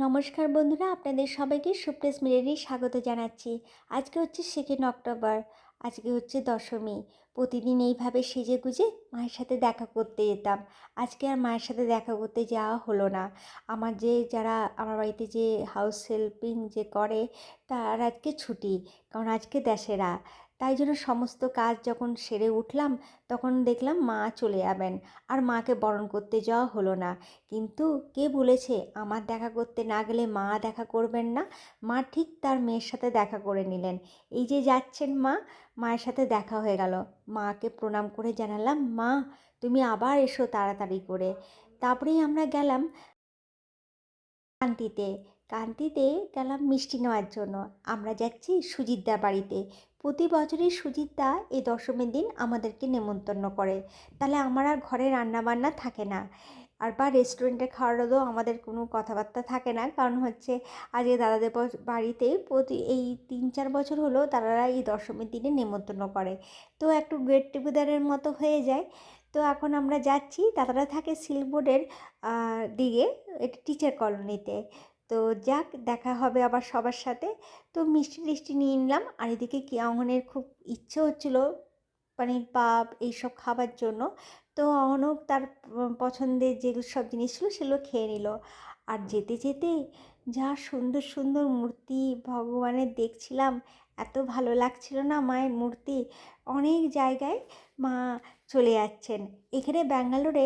নমস্কার বন্ধুরা, আপনাদের সবাইকে সুপ্রেস মিলেরই স্বাগত জানাচ্ছি। আজকে হচ্ছে 2 অক্টোবর। আজকে হচ্ছে দশমী। প্রতিদিন এইভাবে সেজেগুজে মায়ের সাথে দেখা করতে যেতাম। আজকে আর মায়ের সাথে দেখা করতে যাওয়া হলো না। যারা আমার বাড়িতে যে হাউস হেল্পিং যে করে, তার আজকে ছুটি। কারণ আজকে দশেরা। তাই জন্য সমস্ত কাজ যখন সেরে উঠলাম, তখন দেখলাম মা চলে যাবেন। আর মাকে বরণ করতে যাওয়া হলো না। কিন্তু কে বলেছে আমার দেখা করতে না গেলে মা দেখা করবেন না? মা ঠিক তার মেয়ের সাথে দেখা করে নিলেন। এই যে যাচ্ছেন মা, মায়ের সাথে দেখা হয়ে গেল। মাকে প্রণাম করে জানালাম, মা তুমি আবার এসো তাড়াতাড়ি করে। তারপরেই আমরা গেলাম কান্তিতে। কান্তিতে গেলাম মিষ্টি নেওয়ার জন্য। আমরা যাচ্ছি সুজিতদার বাড়িতে। প্রতি বছরই সুজিতদা এই দশমীর দিন আমাদেরকে নেমন্তন্ন করে। তাহলে আমার আর ঘরে রান্নাবান্না থাকে না। আর বা রেস্টুরেন্টে খাওয়ারও আমাদের কোনো কথাবার্তা থাকে না। কারণ হচ্ছে আজকে দাদাদের বাড়িতেই প্রতি এই 3-4 বছর হলো দাদারা এই দশমীর দিনে নেমন্তন্ন করে। তো একটু গেট টুগেদারের মতো হয়ে যায়। তো এখন আমরা যাচ্ছি, দাদারা থাকে সিলবোর্ডের দিকে, এটা টিচার কলোনিতে। তো যাক, দেখা হবে আবার সবার সাথে। তো মিষ্টি টিষ্টি নিয়ে নিলাম। আর এদিকে অঙ্গনের খুব ইচ্ছে হচ্ছিলো পানির পাপ এইসব খাবার জন্য। তো অহনও তার পছন্দের যেগুলো সব জিনিস ছিল সেগুলো খেয়ে নিল। আর যেতে যেতে যা সুন্দর সুন্দর মূর্তি ভগবানের দেখছিলাম, এত ভালো লাগছিল না মায়ের মূর্তি। অনেক জায়গায় মা চলে যাচ্ছেন। এখানে ব্যাঙ্গালোরে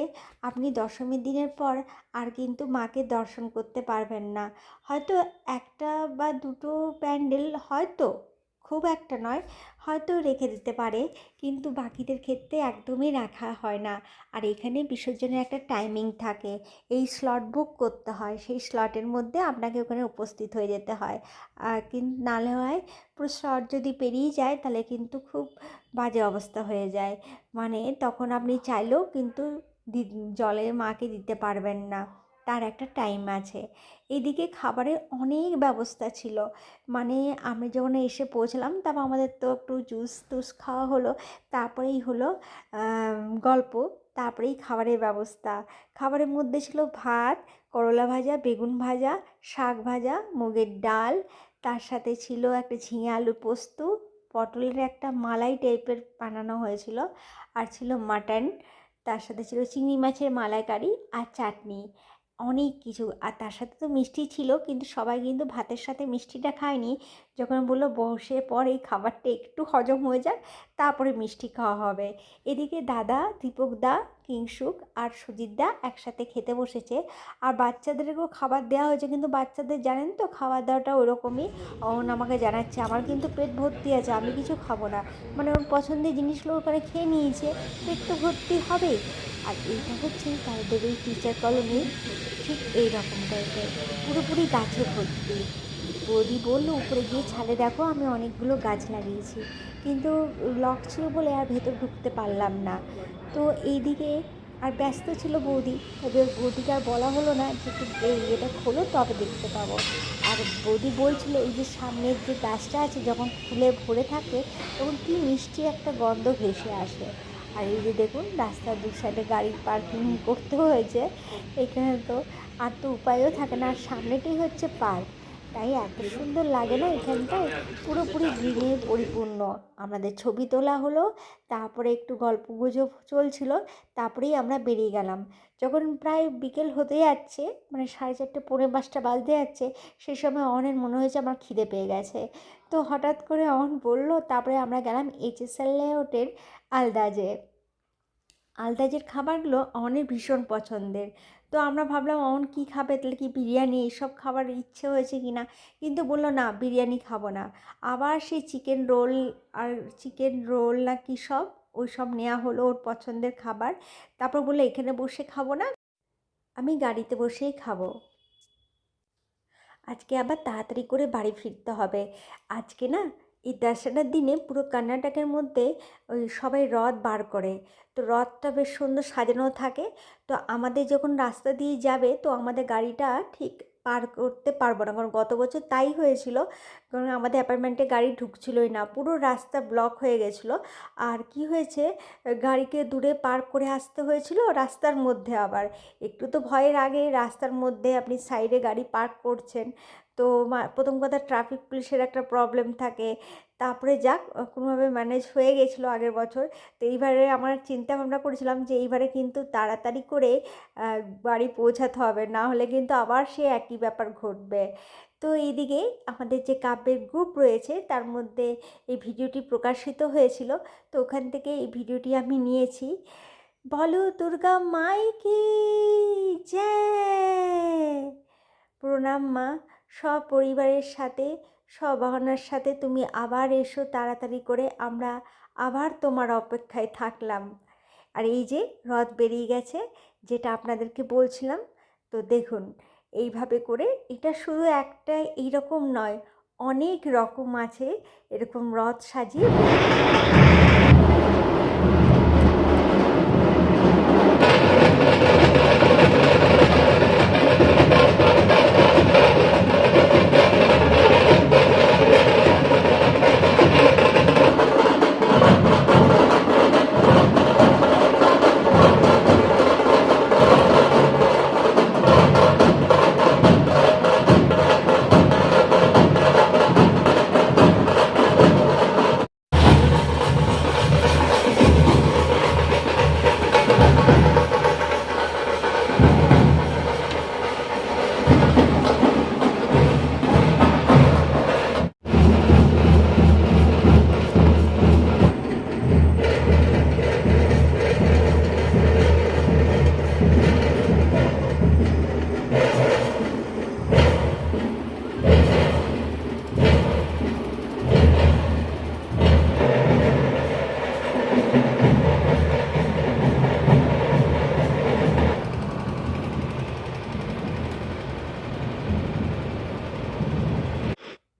আপনি দশমীর দিনের পর আর কিন্তু মাকে দর্শন করতে পারবেন না। হয়তো একটা বা দুটো প্যান্ডেল, হয়তো খুব একটা নয়, হয়তো রেখে দিতে পারে, কিন্তু বাকিদের ক্ষেত্রে একদমই রাখা হয় না। আর এখানে বিসর্জনের একটা টাইমিং থাকে, এই স্লট বুক করতে হয়, সেই স্লটের মধ্যে আপনাকে ওখানে উপস্থিত হয়ে যেতে হয়। আর কিন্তু নালে হয় পুরো স্লট যদি পেরিয়ে যায় তাহলে কিন্তু খুব বাজে অবস্থা হয়ে যায়। মানে তখন আপনি চাইলেও কিন্তু জলে মাকে দিতে পারবেন না, তার একটা টাইম আছে। এদিকে খাবারের অনেক ব্যবস্থা ছিল। মানে আমি যখন এসে পৌঁছলাম, তারপর আমাদের তো একটু জুস টুস খাওয়া হলো। তারপরেই হলো গল্প। তারপরেই খাবারের ব্যবস্থা। খাবারের মধ্যে ছিল ভাত, করলা ভাজা, বেগুন ভাজা, শাক ভাজা, মুগের ডাল। তার সাথে ছিল একটা ঝিঙে আলু পোস্ত, পটলের একটা মালাই টাইপের বানানো হয়েছিল, আর ছিল মাটন। তার সাথে ছিল চিংড়ি মাছের মালাইকারি আর চাটনি। অনেক কিছু। আর তার সাথে তো মিষ্টি ছিল, কিন্তু সবাই কিন্তু ভাতের সাথে মিষ্টিটা খায়নি। যখন বললো বসে পর এই খাবারটা একটু হজম হয়ে যাক, তারপরে মিষ্টি খাওয়া হবে। এদিকে দাদা, দীপকদা, কিংসুক আর সুজিতদা একসাথে খেতে বসেছে। আর বাচ্চাদেরকেও খাবার দেওয়া হয়েছে, কিন্তু বাচ্চাদের জানেন তো খাবার দাওয়াটা ওরকমই। আমাকে জানাচ্ছে আমার কিন্তু পেট ভর্তি আছে, আমি কিছু খাবো না। মানে ওর পছন্দের জিনিসগুলো ওখানে খেয়ে নিয়েছে, পেট তো ভর্তি হবেই। আর এইটা হচ্ছে তাদের এই টিচার কলোনির ঠিক এই রকম টাইপের, পুরোপুরি গাছে ভর্তি। বৌদি বললো উপরে গিয়ে ছাদে দেখো, আমি অনেকগুলো গাছ লাগিয়েছি, কিন্তু লক ছিল বলে আর ভেতর ঢুকতে পারলাম না। তো এইদিকে আর ব্যস্ত ছিল বৌদি, এবার বৌদিকে আর বলা হলো না যে একটু এই এটা খোলো তবে দেখতে পাবো। আর বৌদি বলছিল এই যে সামনের যে গাছটা আছে, যখন ফুলে ভরে থাকে তখন কি মিষ্টি একটা গন্ধ ভেসে আসে। আর এই যে দেখুন রাস্তার দু সাইডে গাড়ি পার্কিং করতে হয়েছে। এখানে তো আর তো উপায়ও থাকে না। আর সামনেটাই হচ্ছে পার্ক, তাই এত সুন্দর লাগে না এখানটায়, পুরোপুরি গ্রিনে পরিপূর্ণ। আমাদের ছবি তোলা হলো, তারপরে একটু গল্পগুজব চলছিল, তারপরেই আমরা বেরিয়ে গেলাম। যখন প্রায় বিকেল হতে যাচ্ছে, মানে 4:30 পৌনে 5টা বাজতে যাচ্ছে, সেই সময় অনের মনে হয়েছে আমার খিদে পেয়ে গেছে। তো হঠাৎ করে অন বললো, তারপরে আমরা গেলাম এইচএসএল লেআউটের আলদাজে। আলতাজের খাবারগুলো অনের ভীষণ পছন্দের। তো আমরা ভাবলাম অন কী খাবে, তাহলে কি বিরিয়ানি এইসব খাবার ইচ্ছে হয়েছে কি না, কিন্তু বললো না বিরিয়ানি খাবো না। আবার সেই চিকেন রোল, আর চিকেন রোল না কী সব, ওই সব নেওয়া হলো ওর পছন্দের খাবার। তারপর বললো এখানে বসে খাবো না, আমি গাড়িতে বসেই খাবো। আজকে আবার তাড়াতাড়ি করে বাড়ি ফিরতে হবে। আজকে না এই দশেরার দিনে পুরো কর্ণাটকের মধ্যে ওই সবাই রথ বার করে। তো রথটা বেশ সুন্দর সাজানো থাকে। তো আমাদের যখন রাস্তা দিয়ে যাবে, তো আমাদের গাড়িটা ঠিক পার করতে পারবো না, কারণ গত বছর তাই হয়েছিল। কারণ আমাদের অ্যাপার্টমেন্টে গাড়ি ঢুকছিলই না, পুরো রাস্তা ব্লক হয়ে গেছিলো। আর কি হয়েছে, গাড়িকে দূরে পার্ক করে আসতে হয়েছিল রাস্তার মধ্যে। আবার একটু তো ভয়ের আগে রাস্তার মধ্যে আপনি সাইডে গাড়ি পার্ক করছেন, তো প্রথম কথা ট্রাফিক পুলিশের একটা প্রবলেম থাকে। তারপরে যাক, কোনোভাবে ম্যানেজ হয়ে গেছিলো আগের বছর। তো এইবারে আমার চিন্তা ভাবনা করেছিলাম যে এইবারে কিন্তু তাড়াতাড়ি করে বাড়ি পৌঁছাতে হবে, না হলে কিন্তু আবার সে একই ব্যাপার ঘটবে। তো এইদিকে আমাদের যে কাব্যের গ্রুপ রয়েছে তার মধ্যে এই ভিডিওটি প্রকাশিত হয়েছিল, তো ওখান থেকে এই ভিডিওটি আমি নিয়েছি। বলো দুর্গা মাই কি জয়। প্রণাম মা, সপরিবারের সাথে সবাহনার সাথে তুমি আবার এসো তাড়াতাড়ি করে, আমরা আবার তোমার অপেক্ষায় থাকলাম। আর এই যে রথ বেরিয়ে গেছে, যেটা আপনাদেরকে বলছিলাম। তো দেখুন এইভাবে করে, এটা শুধু একটা এইরকম নয়, অনেক রকম আছে এরকম রথ সাজিয়ে।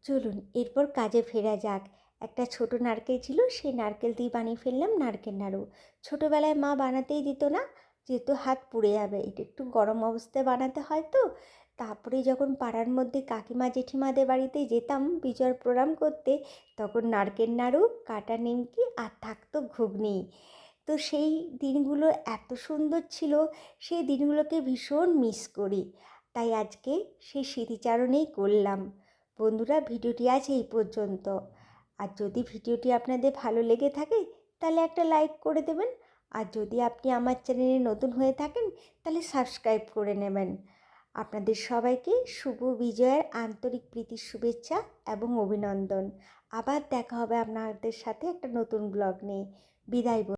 চলুন এরপর কাজে ফেরা যাক। একটা ছোট নারকেল ছিল, সেই নারকেল দিয়ে বানিয়ে ফেললাম নারকেল নাড়ু। ছোটোবেলায় মা বানাতেই দিত না, যেহেতু হাত পুড়ে যাবে, এটা একটু গরম অবস্থায় বানাতে হয় তো। তারপরে যখন পাড়ার মধ্যে কাকিমা জেঠিমাদের বাড়িতে যেতাম বিজয়ার প্রোগ্রাম করতে, তখন নারকেল নাড়ু, কাটা নিমকি আর থাকতো ঘুগনি। তো সেই দিনগুলো এত সুন্দর ছিল, সেই দিনগুলোকে ভীষণ মিস করি। তাই আজকে সেই স্মৃতিচারণেই করলাম। বন্ধুরা, ভিডিওটি আজ এই পর্যন্ত। আর যদি ভিডিওটি আপনাদের ভালো লেগে থাকে তাহলে একটা লাইক করে দেবেন। আর যদি আপনি আমার চ্যানেলে নতুন হয়ে থাকেন তাহলে সাবস্ক্রাইব করে নেবেন। আপনাদের সবাইকে শুভ বিজয়ের আন্তরিক প্রীতির শুভেচ্ছা এবং অভিনন্দন। আবার দেখা হবে আপনাদের সাথে একটা নতুন ব্লগ নিয়ে। বিদায়।